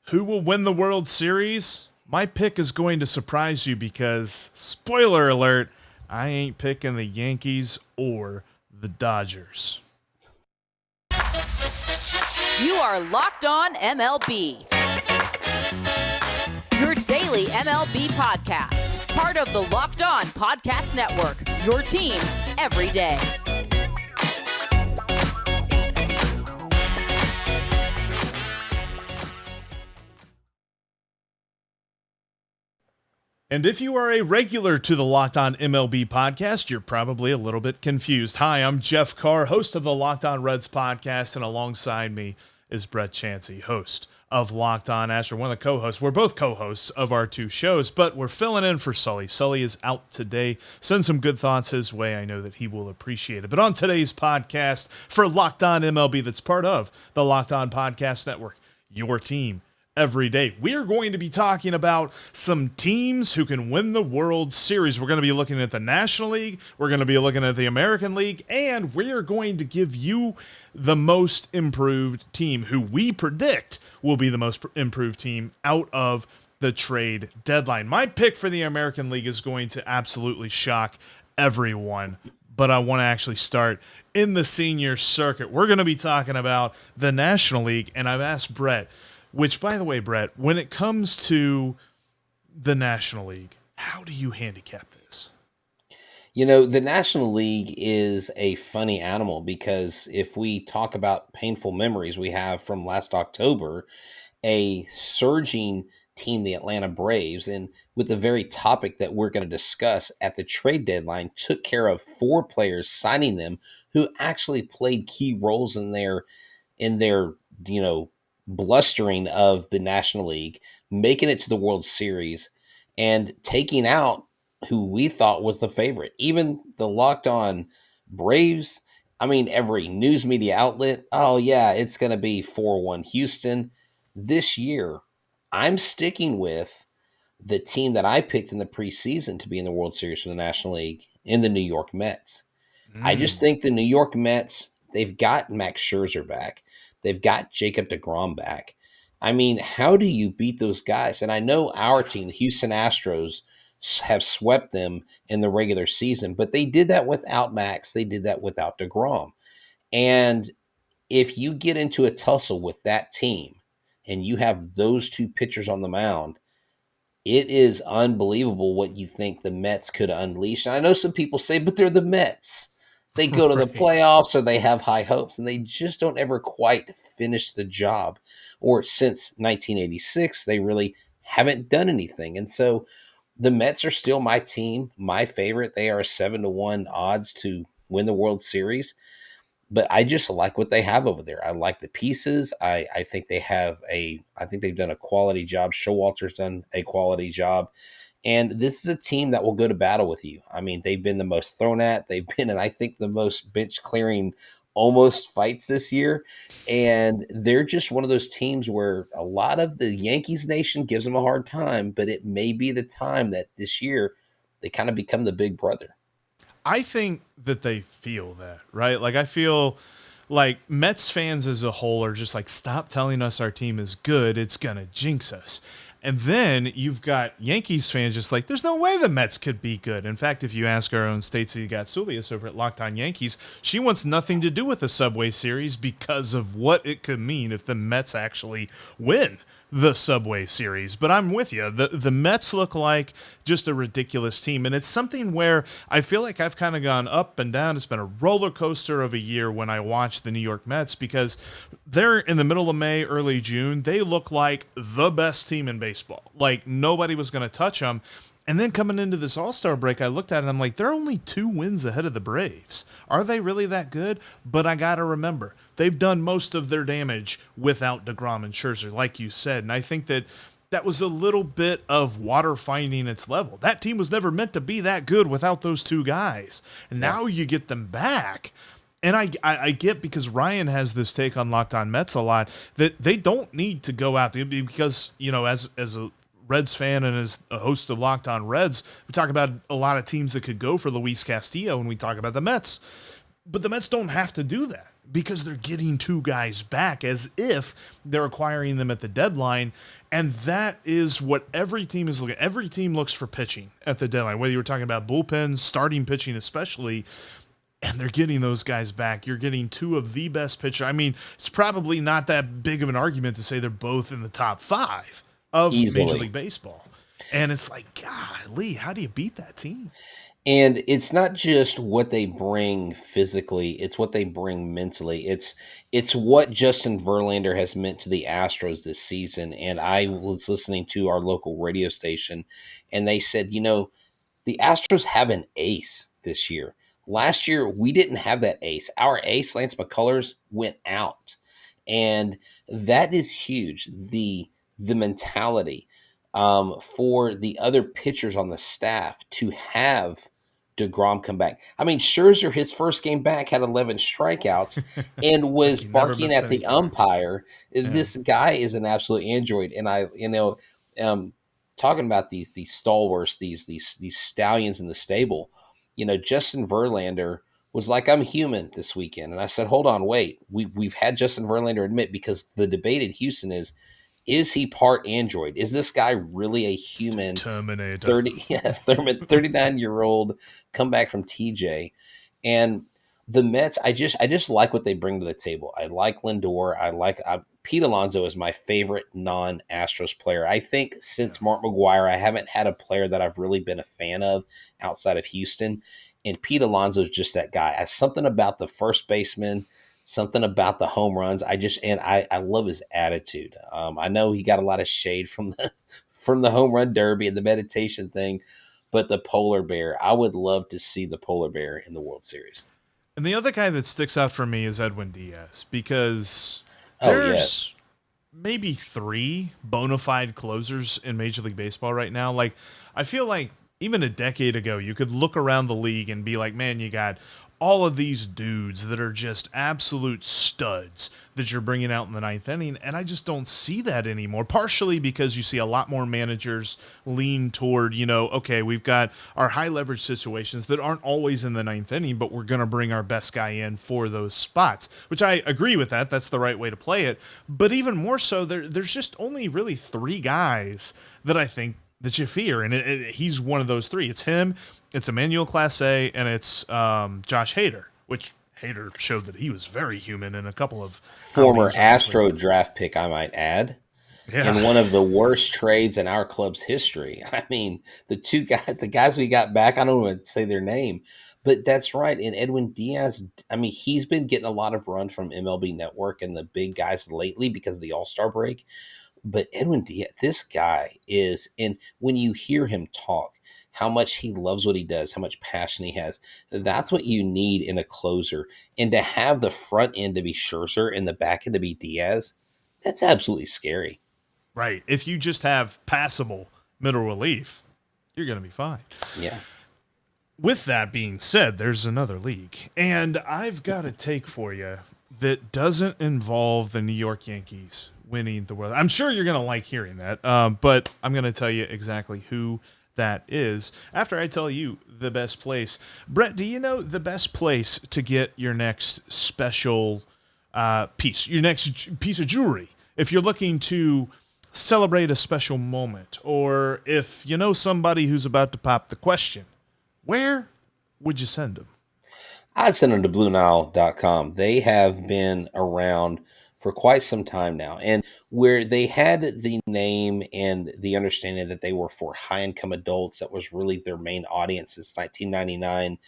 Who will win the World Series? My pick is going to surprise you because, spoiler alert, I ain't picking the Yankees or the Dodgers. You are Locked On MLB, your daily MLB podcast. Part of the Locked On Podcast Network, your team every day. And if you are a regular to the Locked On MLB podcast, you're probably a little bit confused. Hi, I'm Jeff Carr, host of the Locked On Reds podcast, and alongside me is Brett Chansey, host of Locked On Astros, one of the co-hosts. We're both co-hosts of our two shows, but we're filling in for Sully. Sully is out today. Send some good thoughts his way. I know that he will appreciate it. But on today's podcast for Locked On MLB, that's part of the Locked On Podcast Network, your team every day, we are going to be talking about some teams who can win the World Series. We're going to be looking at the National League, we're going to be looking at the American League, and we are going to give you the most improved team who we predict will be the most improved team out of the trade deadline. My pick for the American League is going to absolutely shock everyone, but I want to actually start in the senior circuit. We're going to be talking about the National League, and I've asked Brett, which, by the way, Brett, when it comes to the National League, how do you handicap this? You know, the National League is a funny animal because if we talk about painful memories we have from last October, a surging team, the Atlanta Braves, and with the very topic that we're going to discuss at the trade deadline, took care of 4 players, signing them who actually played key roles in their blustering of the National League, making it to the World Series, and taking out who we thought was the favorite. Even the Locked On Braves, I mean, every news media outlet, oh yeah, it's going to be 4-1 Houston. This year, I'm sticking with the team that I picked in the preseason to be in the World Series for the National League, in the New York Mets. I just think the New York Mets, they've got Max Scherzer back. They've got Jacob DeGrom back. I mean, how do you beat those guys? And I know our team, the Houston Astros, have swept them in the regular season, but they did that without Max. They did that without DeGrom. And if you get into a tussle with that team and you have those two pitchers on the mound, it is unbelievable what you think the Mets could unleash. And I know some people say, but they're the Mets. They go to the playoffs or they have high hopes, and they just don't ever quite finish the job. Or since 1986, they really haven't done anything. And so the Mets are still my team, my favorite. They are 7-1 odds to win the World Series. But I just like what they have over there. I like the pieces. I think they've done a quality job. Showalter's done a quality job. And this is a team that will go to battle with you. I mean, they've been the most thrown at. They've been in, I think, the most bench clearing almost fights this year. And they're just one of those teams where a lot of the Yankees nation gives them a hard time, but it may be the time that this year they kind of become the big brother. I think that they feel that, right? Like, I feel like Mets fans as a whole are just like, stop telling us our team is good. It's going to jinx us. And then you've got Yankees fans just like, there's no way the Mets could be good. In fact, if you ask our own Stacey Gatsoulias over at Locked On Yankees, she wants nothing to do with the Subway Series because of what it could mean if the Mets actually win the Subway Series. But I'm with you. The Mets look like just a ridiculous team. And it's something where I feel like I've kind of gone up and down. It's been a roller coaster of a year when I watch the New York Mets, because they're in the middle of May, early June. They look like the best team in baseball. Like, nobody was going to touch them. And then coming into this All-Star break, I looked at it and I'm like, they're only 2 wins ahead of the Braves. Are they really that good? But I got to remember, they've done most of their damage without DeGrom and Scherzer, like you said. And I think that was a little bit of water finding its level. That team was never meant to be that good without those 2 guys. And now you get them back. And I get, because Ryan has this take on Locked On Mets a lot, that they don't need to go out there because, as a Reds fan and as a host of Locked On Reds, we talk about a lot of teams that could go for Luis Castillo, and we talk about the Mets. But the Mets don't have to do that. because they're getting two guys back as if they're acquiring them at the deadline. And that is what every team is looking at. Every team looks for pitching at the deadline, whether you were talking about bullpens, starting pitching especially, and they're getting those guys back. You're getting two of the best pitchers. I mean, it's probably not that big of an argument to say they're both in the top 5 of Easily. Major League Baseball. And it's like, golly, how do you beat that team? And it's not just what they bring physically, it's what they bring mentally. It's what Justin Verlander has meant to the Astros this season. And I was listening to our local radio station, and they said, the Astros have an ace this year. Last year, we didn't have that ace. Our ace, Lance McCullers, went out. And that is huge. The mentality for the other pitchers on the staff to have DeGrom come back. I mean, Scherzer, his first game back, had 11 strikeouts and was He never barking missed at any the time. umpire. Yeah. This guy is an absolute android. And talking about these stalwarts, these stallions in the stable, Justin Verlander was like, I'm human this weekend. And I said, hold on, wait. We've had Justin Verlander admit, because the debate in Houston is he part android? Is this guy really a human Terminator. 39-year-old come back from TJ? And the Mets, I just like what they bring to the table. I like Lindor. Pete Alonso is my favorite non-Astros player. I think since Mark McGwire, I haven't had a player that I've really been a fan of outside of Houston. And Pete Alonso is just that guy. Something about the first baseman, something about the home runs. I love his attitude. I know he got a lot of shade from the home run derby and the meditation thing, but the polar bear, I would love to see the polar bear in the World Series. And the other guy that sticks out for me is Edwin Diaz, because Oh, there's yes. maybe 3 bona fide closers in Major League Baseball right now. Like, I feel like even a decade ago, you could look around the league and be like, man, you got all of these dudes that are just absolute studs that you're bringing out in the 9th inning. And I just don't see that anymore, partially because you see a lot more managers lean toward, okay, we've got our high leverage situations that aren't always in the 9th inning, but we're going to bring our best guy in for those spots, which I agree with that. That's the right way to play it. But even more so, there's just only really 3 guys that I think that you fear, and he's one of those 3. It's him, it's Emmanuel Clase, and it's Josh Hader, which Hader showed that he was very human in a couple of Former outings, honestly. Astro draft pick, I might add, Yeah. in one of the worst trades in our club's history. I mean, the guys we got back, I don't want to say their name, but that's right. And Edwin Diaz, I mean, he's been getting a lot of run from MLB Network and the big guys lately because of the All-Star break. But Edwin Diaz, this guy is, and when you hear him talk, how much he loves what he does, how much passion he has, that's what you need in a closer. And to have the front end to be Scherzer and the back end to be Diaz, that's absolutely scary. Right. If you just have passable middle relief, you're going to be fine. Yeah. With that being said, there's another league, and I've got a take for you that doesn't involve the New York Yankees winning the World. I'm sure you're going to like hearing that, but I'm going to tell you exactly who that is after I tell you the best place. Brett, do you know the best place to get your next special piece, your next piece of jewelry? If you're looking to celebrate a special moment, or if you know somebody who's about to pop the question, where would you send them? I'd send them to BlueNile.com. They have been around for quite some time now, and where they had the name and the understanding that they were for high-income adults, that was really their main audience since 1999,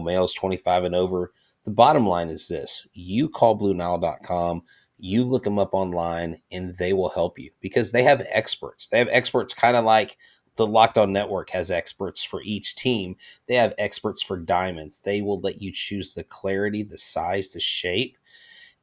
males 25 and over. The bottom line is this: you call BlueNile.com, you look them up online, and they will help you because they have experts. They have experts kind of like the Locked On Network has experts for each team. They have experts for diamonds. They will let you choose the clarity, the size, the shape,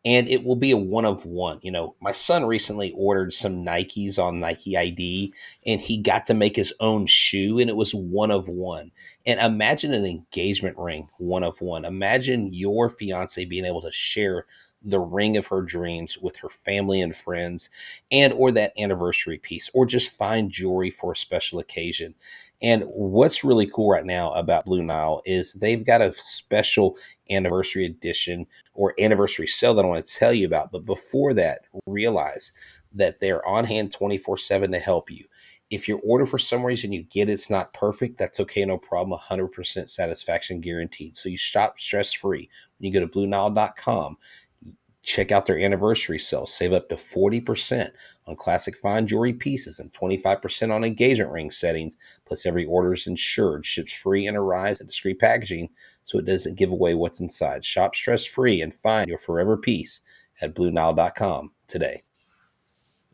and it will be a one of one. My son recently ordered some Nikes on Nike ID, and he got to make his own shoe, and it was one of one. And imagine an engagement ring, one of one. Imagine your fiance being able to share the ring of her dreams with her family and friends, and or that anniversary piece, or just find jewelry for a special occasion. And what's really cool right now about Blue Nile is they've got a special anniversary edition or anniversary sale that I want to tell you about. But before that, realize that they're on hand 24/7 to help you. If your order for some reason you get it's not perfect, that's okay, no problem. 100% satisfaction guaranteed. So you shop stress free. When you go to BlueNile.com, check out their anniversary sale. Save up to 40% on classic fine jewelry pieces and 25% on engagement ring settings. Plus, every order is insured, ships free, and arrives in discreet packaging so it doesn't give away what's inside. Shop stress free and find your forever piece at BlueNile.com today.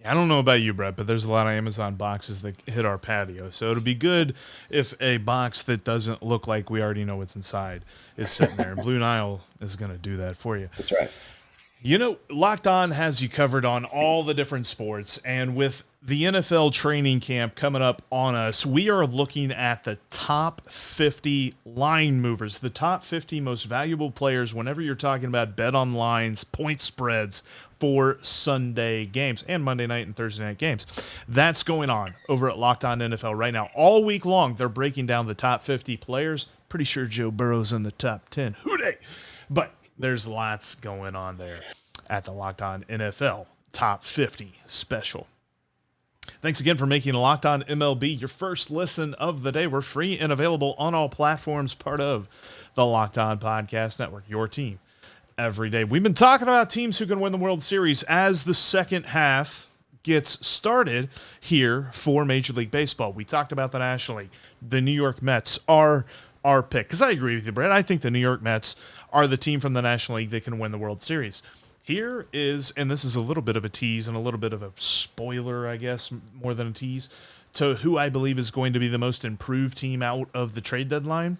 I don't know about you, Brett, but there's a lot of Amazon boxes that hit our patio. So it'll be good if a box that doesn't look like we already know what's inside is sitting there. And Blue Nile is going to do that for you. That's right. You know, Locked On has you covered on all the different sports. And with the NFL training camp coming up on us, we are looking at the top 50 line movers, the top 50 most valuable players whenever you're talking about BetOnline's point spreads for Sunday games and Monday night and Thursday night games. That's going on over at Locked On NFL right now. All week long, they're breaking down the top 50 players. Pretty sure Joe Burrow's in the top 10. Hooday! But there's lots going on there at the Locked On NFL Top 50 special. Thanks again for making Locked On MLB your first listen of the day. We're free and available on all platforms, part of the Locked On Podcast Network, your team every day. We've been talking about teams who can win the World Series as the second half gets started here for Major League Baseball. We talked about the National League. The New York Mets are our pick. Because I agree with you, Brett. I think the New York Mets are the team from the National League that can win the World Series. Here is, and this is a little bit of a tease and a little bit of a spoiler, I guess, more than a tease, to who I believe is going to be the most improved team out of the trade deadline.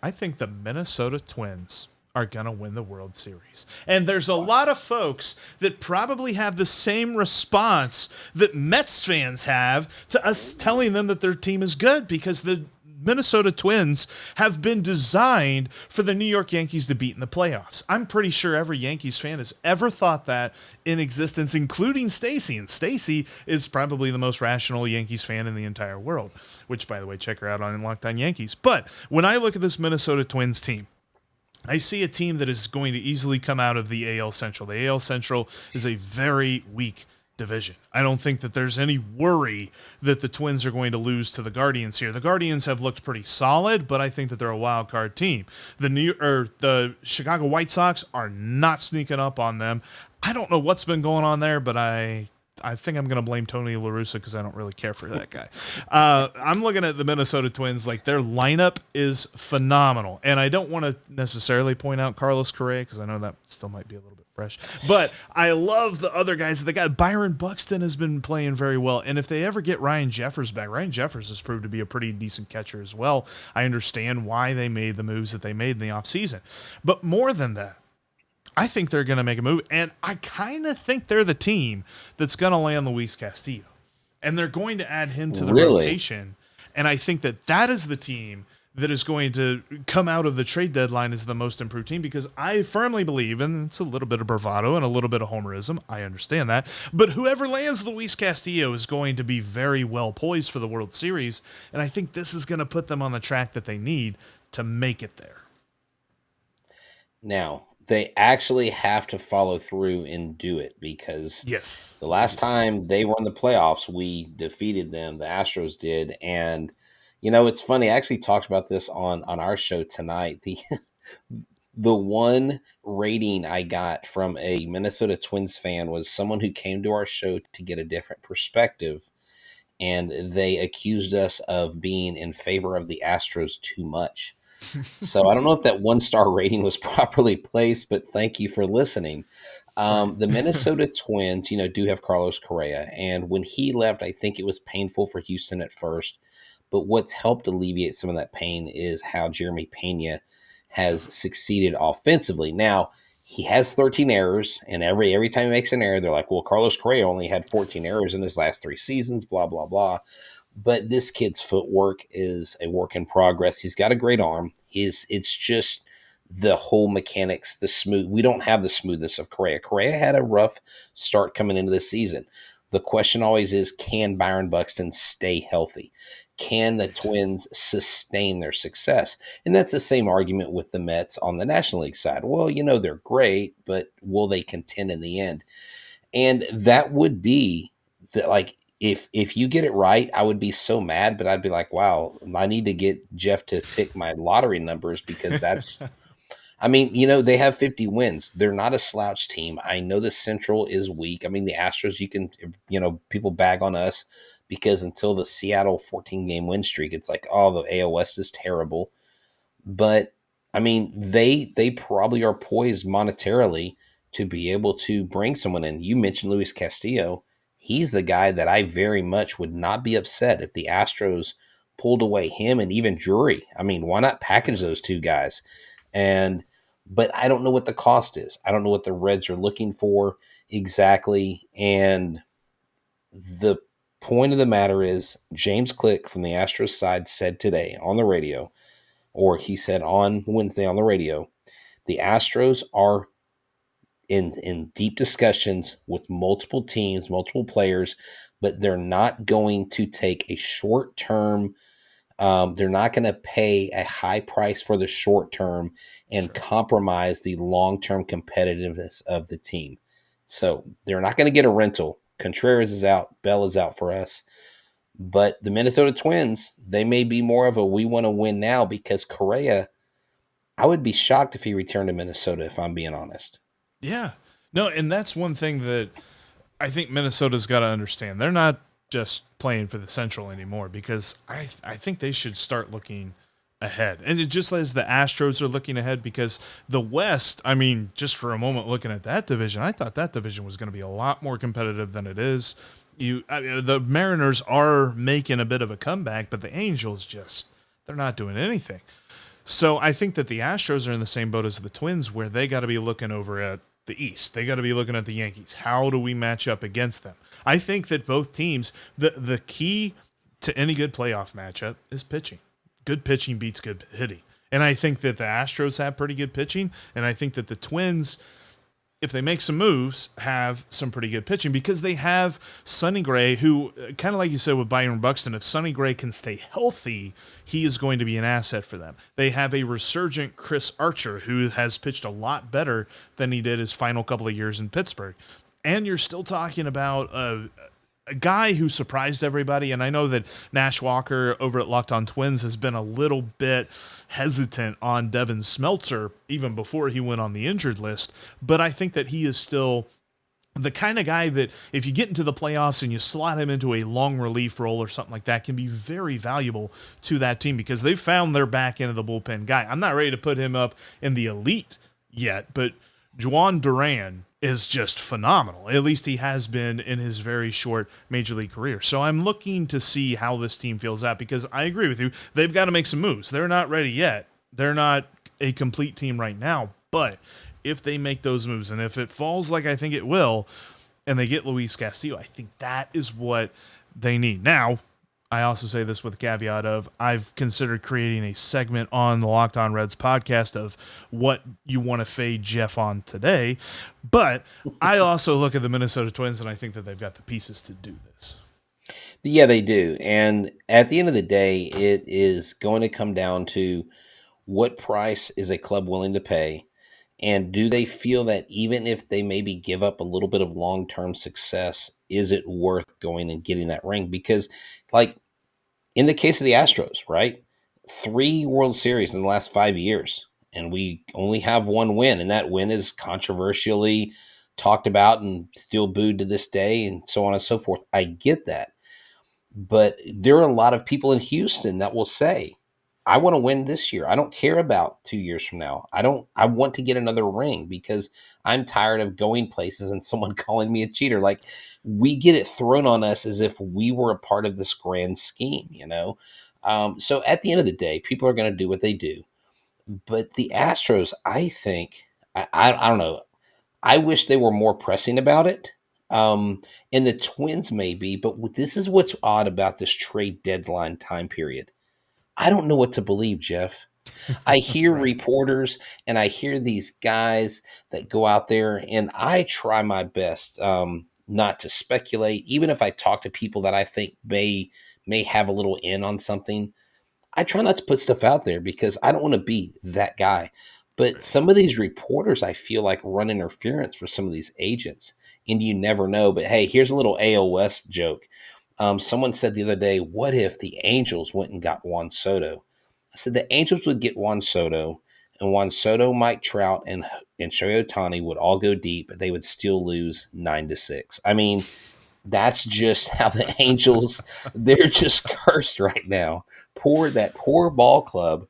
I think the Minnesota Twins are going to win the World Series. And there's a lot of folks that probably have the same response that Mets fans have to us telling them that their team is good, because the Minnesota Twins have been designed for the New York Yankees to beat in the playoffs. I'm pretty sure every Yankees fan has ever thought that in existence, including Stacy. And Stacy is probably the most rational Yankees fan in the entire world, which, by the way, check her out on Locked On Yankees. But when I look at this Minnesota Twins team, I see a team that is going to easily come out of the AL Central. The AL Central is a very weak division. I don't think that there's any worry that the Twins are going to lose to the Guardians here. The Guardians have looked pretty solid, but I think that they're a wild card team. The Chicago White Sox are not sneaking up on them. I don't know what's been going on there, but I think I'm going to blame Tony La Russa because I don't really care for that guy. I'm looking at the Minnesota Twins. Like, their lineup is phenomenal. And I don't want to necessarily point out Carlos Correa because I know that still might be a little bit fresh. But I love the other guys. The guy Byron Buxton has been playing very well. And if they ever get Ryan Jeffers back, Ryan Jeffers has proved to be a pretty decent catcher as well. I understand why they made the moves that they made in the offseason. But more than that, I think they're going to make a move, and I kind of think they're the team that's going to land Luis Castillo, and they're going to add him to the rotation, and I think that that is the team that is going to come out of the trade deadline as the most improved team, because I firmly believe, and it's a little bit of bravado and a little bit of homerism, I understand that, but whoever lands Luis Castillo is going to be very well poised for the World Series, and I think this is going to put them on the track that they need to make it there. Now, they actually have to follow through and do it, because yes, the last time they were in the playoffs, we defeated them. The Astros did. And, you know, it's funny. I actually talked about this on our show tonight. The one rating I got from a Minnesota Twins fan was someone who came to our show to get a different perspective. And they accused us of being in favor of the Astros too much. So I don't know if that 1-star rating was properly placed, but thank you for listening. The Minnesota Twins, do have Carlos Correa. And when he left, I think it was painful for Houston at first. But what's helped alleviate some of that pain is how Jeremy Pena has succeeded offensively. Now, he has 13 errors, and every time he makes an error, they're like, well, Carlos Correa only had 14 errors in his last 3 seasons, blah, blah, blah. But this kid's footwork is a work in progress. He's got a great arm. It's just the whole mechanics, the smooth. We don't have the smoothness of Correa. Correa had a rough start coming into the season. The question always is, can Byron Buxton stay healthy? Can the Right. Twins sustain their success? And that's the same argument with the Mets on the National League side. Well, they're great, but will they contend in the end? And that would be like, if you get it right, I would be so mad, but I'd be like, wow, I need to get Jeff to pick my lottery numbers, because that's, I mean, they have 50 wins. They're not a slouch team. I know the Central is weak. I mean, the Astros, people bag on us because until the Seattle 14-game win streak, it's like, oh, the AL West is terrible. But I mean, they probably are poised monetarily to be able to bring someone in. You mentioned Luis Castillo. He's the guy that I very much would not be upset if the Astros pulled away him and even Drury. I mean, why not package those two guys? But I don't know what the cost is. I don't know what the Reds are looking for exactly. And the point of the matter is, James Click from the Astros side said today on the radio, or he said on Wednesday on the radio, the Astros are in deep discussions with multiple teams, multiple players, but they're not going to take a short term. They're not going to pay a high price for the short term and Sure. compromise the long term competitiveness of the team. So they're not going to get a rental. Contreras is out. Bell is out for us. But the Minnesota Twins, they may be more of a we want to win now, because Correa, I would be shocked if he returned to Minnesota, if I'm being honest. Yeah. No, and that's one thing that I think Minnesota's got to understand. They're not just playing for the Central anymore, because I think they should start looking ahead. And it just as the Astros are looking ahead, because the West, I mean, just for a moment looking at that division, I thought that division was going to be a lot more competitive than it is. The Mariners are making a bit of a comeback, but the Angels they're not doing anything. So I think that the Astros are in the same boat as the Twins, where they got to be looking over at the East. They got to be looking at the Yankees. How do we match up against them? I think that both teams, the key to any good playoff matchup is pitching. Good pitching beats good hitting. And I think that the Astros have pretty good pitching, and I think that the Twins, if they make some moves, have some pretty good pitching, because they have Sonny Gray, who, kind of like you said with Byron Buxton, if Sonny Gray can stay healthy, he is going to be an asset for them. They have a resurgent Chris Archer, who has pitched a lot better than he did his final couple of years in Pittsburgh. And you're still talking about a guy who surprised everybody. And I know that Nash Walker over at Locked On Twins has been a little bit hesitant on Devin Smeltzer even before he went on the injured list. But I think that he is still the kind of guy that if you get into the playoffs and you slot him into a long relief role or something like that, can be very valuable to that team, because they've found their back end of the bullpen guy. I'm not ready to put him up in the elite yet, but Juan Duran is just phenomenal. At least he has been in his very short major league career. So I'm looking to see how this team feels out, because I agree with you. They've got to make some moves. They're not ready yet. They're not a complete team right now. But if they make those moves, and if it falls like I think it will, and they get Luis Castillo, I think that is what they need. Now, I also say this with a caveat of I've considered creating a segment on the Locked On Reds podcast of what you want to fade Jeff on today. But I also look at the Minnesota Twins, and I think that they've got the pieces to do this. Yeah, they do. And at the end of the day, it is going to come down to what price is a club willing to pay. And do they feel that even if they maybe give up a little bit of long-term success, is it worth going and getting that ring? Because, like, in the case of the Astros, right? 3 World Series in the last 5 years, and we only have one win, and that win is controversially talked about and still booed to this day, and so on and so forth. I get that. But there are a lot of people in Houston that will say, I want to win this year. I don't care about 2 years from now. I want to get another ring, because I'm tired of going places and someone calling me a cheater. Like, we get it thrown on us as if we were a part of this grand scheme, you know? So at the end of the day, people are going to do what they do. But the Astros, I think, I don't know. I wish they were more pressing about it. And the Twins may be, but this is what's odd about this trade deadline time period. I don't know what to believe, Jeff. I hear Right. reporters and I hear these guys that go out there, and I try my best. not to speculate. Even if I talk to people that I think may have a little in on something, I try not to put stuff out there because I don't want to be that guy. But some of these reporters, I feel like, run interference for some of these agents, and you never know. But hey, here's a little AL West joke. Someone said the other day, "What if the Angels went and got Juan Soto?" I said the Angels would get Juan Soto, and Juan Soto, Mike Trout, and Shohei Ohtani would all go deep, but they would still lose 9-6. I mean, that's just how the Angels, they're just cursed right now. Poor ball club.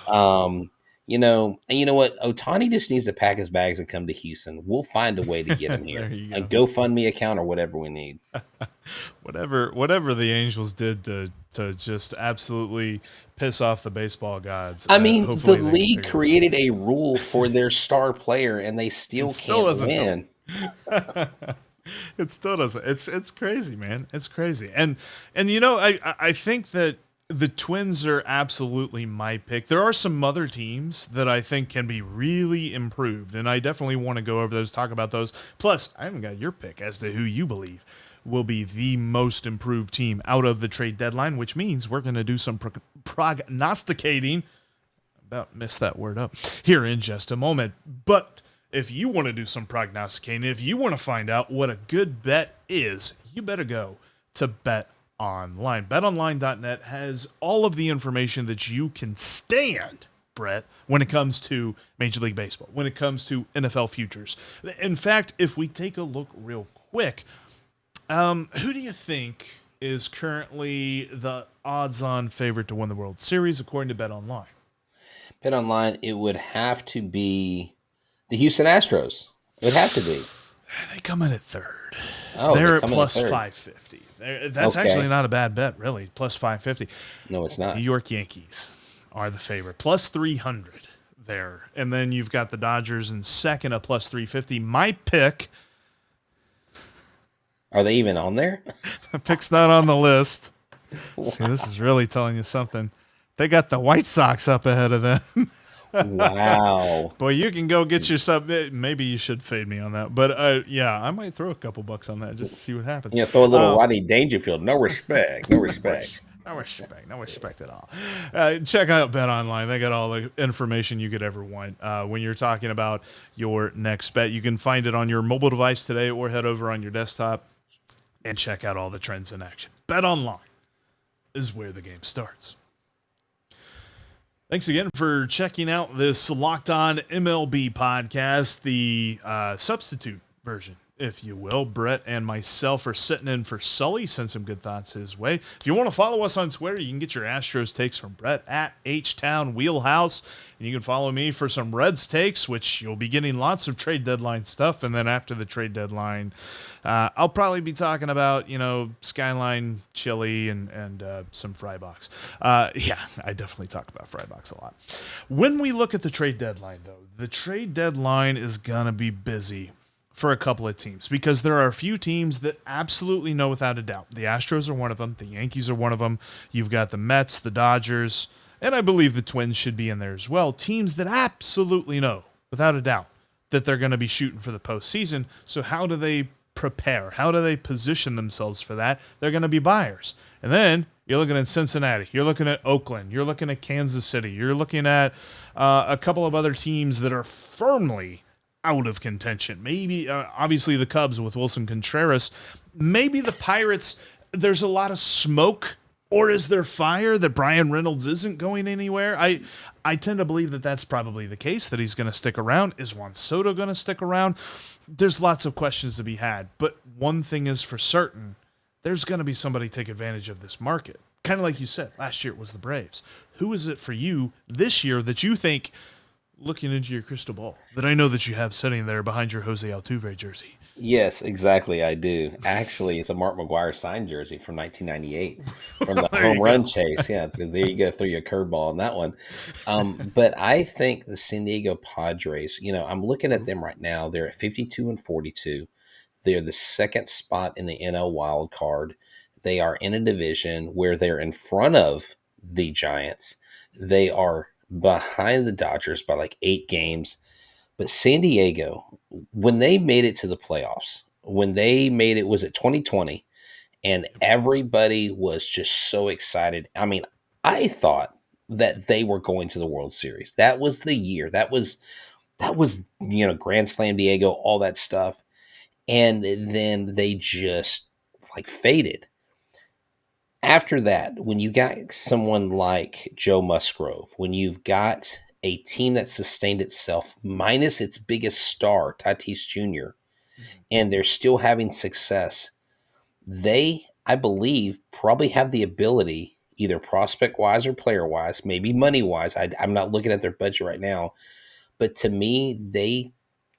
And you know what? Otani just needs to pack his bags and come to Houston. We'll find a way to get him There here. you A go. GoFundMe account or whatever we need. Whatever the Angels did to just absolutely piss off the baseball gods. I mean, the Hopefully they can league figure it out. created a rule for their star player, and they It still still can't doesn't help. win. It still doesn't. It's crazy, man. It's crazy. And I think that the Twins are absolutely my pick. There are some other teams that I think can be really improved, and I definitely want to go over those, talk about those. Plus, I haven't got your pick as to who you believe will be the most improved team out of the trade deadline, which means we're going to do some prognosticating. About messed that word up here in just a moment. But if you want to do some prognosticating, if you want to find out what a good bet is, you better go to BetOnline. BetOnline.net has all of the information that you can stand, Brett, when it comes to Major League Baseball, when it comes to NFL futures. In fact, if we take a look real quick, who do you think is currently the odds-on favorite to win the World Series according to BetOnline? BetOnline, it would have to be the Houston Astros. It would have to be. They come in at third. Oh, They're they at come in plus third. 550. That's Okay. actually not a bad bet, really. Plus 550. No, it's not. New York Yankees are the favorite. Plus 300 there. And then you've got the Dodgers in second at plus 350. My pick, Are they even on there? my pick's not on the list. See, this is really telling you something. They got the White Sox up ahead of them. Wow. Boy, you can go get your sub. Maybe you should fade me on that. But yeah, I might throw a couple bucks on that just to see what happens. Yeah, throw a little Rodney Dangerfield. No respect. No respect. No respect at all. Check out BetOnline. They got all the information you could ever want when you're talking about your next bet. You can find it on your mobile device today or head over on your desktop and check out all the trends in action. BetOnline is where the game starts. Thanks again for checking out this Locked On MLB podcast, the substitute version, if you will. Brett and myself are sitting in for Sully. Send some good thoughts his way. If you want to follow us on Twitter, you can get your Astros takes from Brett at H-Town Wheelhouse. And you can follow me for some Reds takes, which you'll be getting lots of trade deadline stuff. And then after the trade deadline, I'll probably be talking about, Skyline chili and some fry box. Yeah, I definitely talk about fry box a lot. When we look at the trade deadline, though, the trade deadline is going to be busy for a couple of teams because there are a few teams that absolutely know without a doubt. The Astros are one of them. The Yankees are one of them. You've got the Mets, the Dodgers, and I believe the Twins should be in there as well. Teams that absolutely know without a doubt that they're going to be shooting for the postseason. So how do they prepare? How do they position themselves for that? They're going to be buyers. And then you're looking at Cincinnati. You're looking at Oakland. You're looking at Kansas City. You're looking at a couple of other teams that are firmly out of contention. Maybe, obviously, the Cubs with Wilson Contreras. Maybe the Pirates, there's a lot of smoke, or is there fire that Brian Reynolds isn't going anywhere? I tend to believe that that's probably the case, that he's going to stick around. Is Juan Soto going to stick around? There's lots of questions to be had, but one thing is for certain, there's going to be somebody take advantage of this market. Kind of like you said, last year it was the Braves. Who is it for you this year that you think, looking into your crystal ball, that I know that you have sitting there behind your Jose Altuve jersey? Yes, exactly. I do. Actually, it's a Mark McGwire signed jersey from 1998 from the home run chase. Yeah, so there you go. Throw you a curveball on that one. But I think the San Diego Padres, I'm looking at them right now. They're at 52-42. They're the second spot in the NL wild card. They are in a division where they're in front of the Giants. They are behind the Dodgers by like 8 games. But San Diego, when they made it to the playoffs, when they made it, was it 2020? And everybody was just so excited. I mean, I thought that they were going to the World Series. That was the year. That was Grand Slam Diego, all that stuff. And then they just like faded. After that, when you got someone like Joe Musgrove, when you've got a team that sustained itself minus its biggest star, Tatis Jr., and they're still having success, they, I believe, probably have the ability, either prospect wise or player wise, maybe money wise. I'm not looking at their budget right now, but to me, they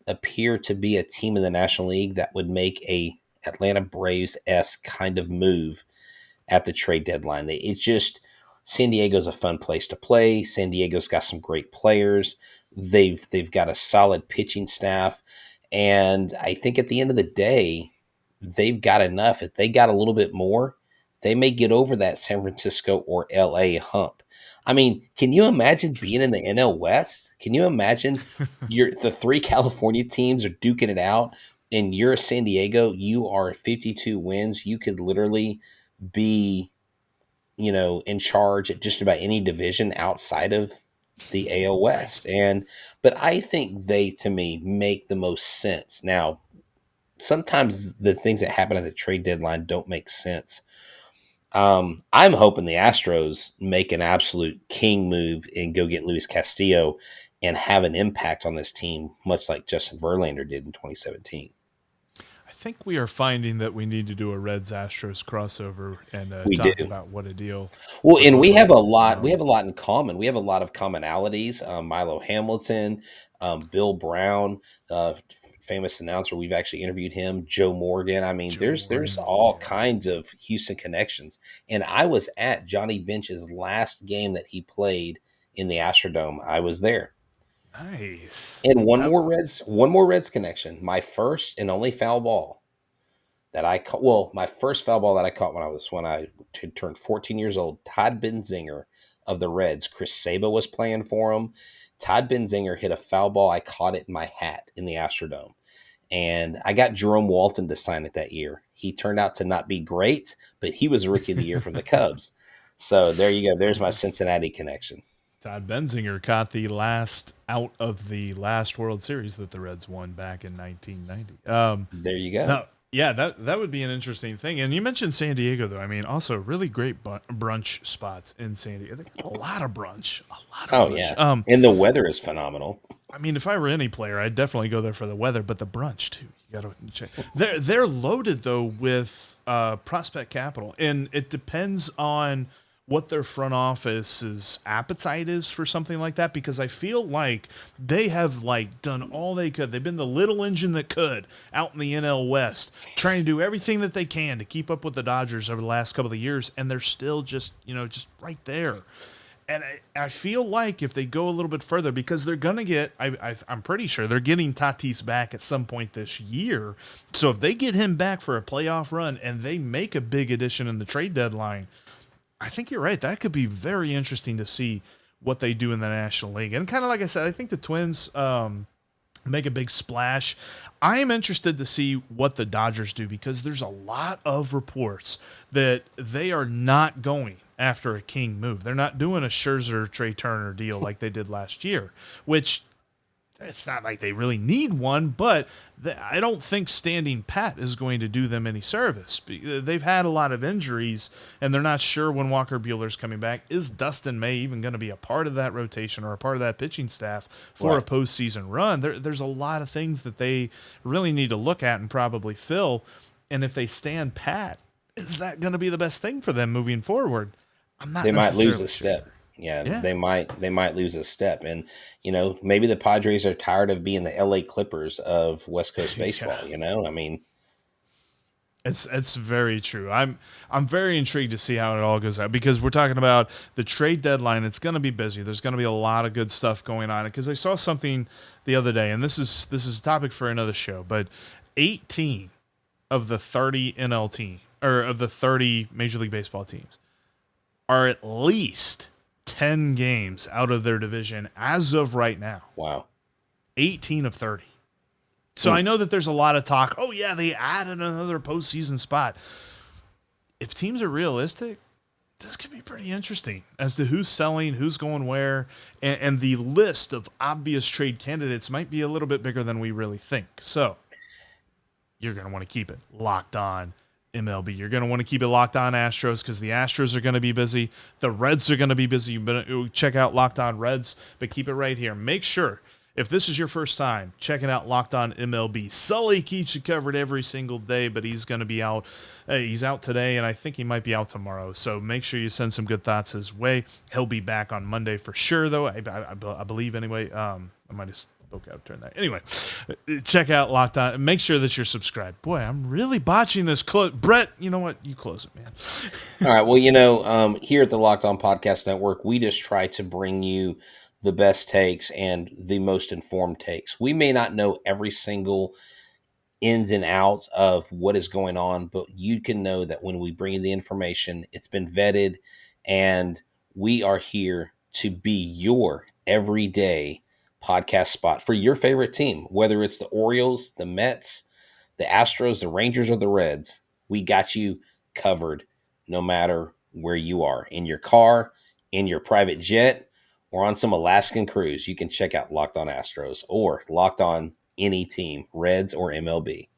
appear to be a team in the National League that would make a Atlanta Braves-esque kind of move at the trade deadline. It's just, San Diego's a fun place to play. San Diego's got some great players. They've got a solid pitching staff, and I think at the end of the day, they've got enough. If they got a little bit more, they may get over that San Francisco or LA hump. I mean, can you imagine being in the NL West? Can you imagine the three California teams are duking it out, and you're San Diego, you are 52 wins. You could literally be, in charge at just about any division outside of the AL West. But I think they, to me, make the most sense. Now, sometimes the things that happen at the trade deadline don't make sense. I'm hoping the Astros make an absolute king move and go get Luis Castillo and have an impact on this team, much like Justin Verlander did in 2017. I think we are finding that we need to do a Reds Astros crossover and We do. talk about what a deal Well, would and look we have like. a lot. We have a lot in common. We have a lot of commonalities. Milo Hamilton, Bill Brown, famous announcer. We've actually interviewed him. Joe Morgan. I mean, Joe there's Morgan, all yeah. kinds of Houston connections. And I was at Johnny Bench's last game that he played in the Astrodome. I was there. Nice. And one more Reds connection. My first and only foul ball that I caught. Well, my first foul ball that I caught when I turned 14 years old. Todd Benzinger of the Reds. Chris Saba was playing for him. Todd Benzinger hit a foul ball. I caught it in my hat in the Astrodome, and I got Jerome Walton to sign it that year. He turned out to not be great, but he was Rookie of the Year from the Cubs. So there you go. There's my Cincinnati connection. Todd Benzinger caught the last out of the last World Series that the Reds won back in 1990. There you go. No, yeah, that would be an interesting thing. And you mentioned San Diego, though. I mean, also really great brunch spots in San Diego. They got a lot of brunch. Oh brunch. yeah, and the weather is phenomenal. I mean, if I were any player, I'd definitely go there for the weather, but the brunch too. You got to check. They're loaded though with prospect capital, and it depends on what their front office's appetite is for something like that, because I feel like they have like done all they could. They've been the little engine that could out in the NL West, trying to do everything that they can to keep up with the Dodgers over the last couple of years, and they're still just right there. And I feel like if they go a little bit further, because they're going to get, I'm pretty sure they're getting Tatis back at some point this year. So if they get him back for a playoff run and they make a big addition in the trade deadline, I think you're right. That could be very interesting to see what they do in the National League. And kind of like I said, I think the Twins make a big splash. I am interested to see what the Dodgers do, because there's a lot of reports that they are not going after a king move. They're not doing a Scherzer, Trey Turner deal like they did last year, which it's not like they really need one, but I don't think standing pat is going to do them any service. They've had a lot of injuries, and they're not sure when Walker Buehler's coming back. Is Dustin May even going to be a part of that rotation or a part of that pitching staff for a postseason run? There's a lot of things that they really need to look at and probably fill. And if they stand pat, is that going to be the best thing for them moving forward? I'm not. They might lose sure. a step. Yeah, they might lose a step. And maybe the Padres are tired of being the LA Clippers of West Coast baseball. I mean, it's very true. I'm very intrigued to see how it all goes out, because we're talking about the trade deadline. It's going to be busy. There's going to be a lot of good stuff going on, because I saw something the other day, and this is a topic for another show, but 18 of the 30 NL team, or of the 30 Major League Baseball teams, are at least 10 games out of their division as of right now. Wow. 18 of 30. So I know that there's a lot of talk. Oh yeah, they added another postseason spot. If teams are realistic, this could be pretty interesting as to who's selling, who's going where, and the list of obvious trade candidates might be a little bit bigger than we really think. So you're going to want to keep it locked on MLB. You're going to want to keep it locked on Astros because the Astros are going to be busy. The Reds are going to be busy. You better check out Locked On Reds, but keep it right here. Make sure, if this is your first time checking out Locked On MLB, Sully keeps you covered every single day, but he's going to be out. He's out today, and I think he might be out tomorrow. So make sure you send some good thoughts his way. He'll be back on Monday for sure, though. I believe anyway. I might have spoke out during that. Anyway, check out Locked On and make sure that you're subscribed. Boy, I'm really botching this. Brett, you know what? You close it, man. All right. Well, here at the Locked On Podcast Network, we just try to bring you the best takes and the most informed takes. We may not know every single ins and outs of what is going on, but you can know that when we bring you the information, it's been vetted, and we are here to be your everyday podcast spot for your favorite team, whether it's the Orioles, the Mets, the Astros, the Rangers, or the Reds. We got you covered no matter where you are, in your car, in your private jet, or on some Alaskan cruise. You can check out Locked On Astros or Locked On any team, Reds or MLB.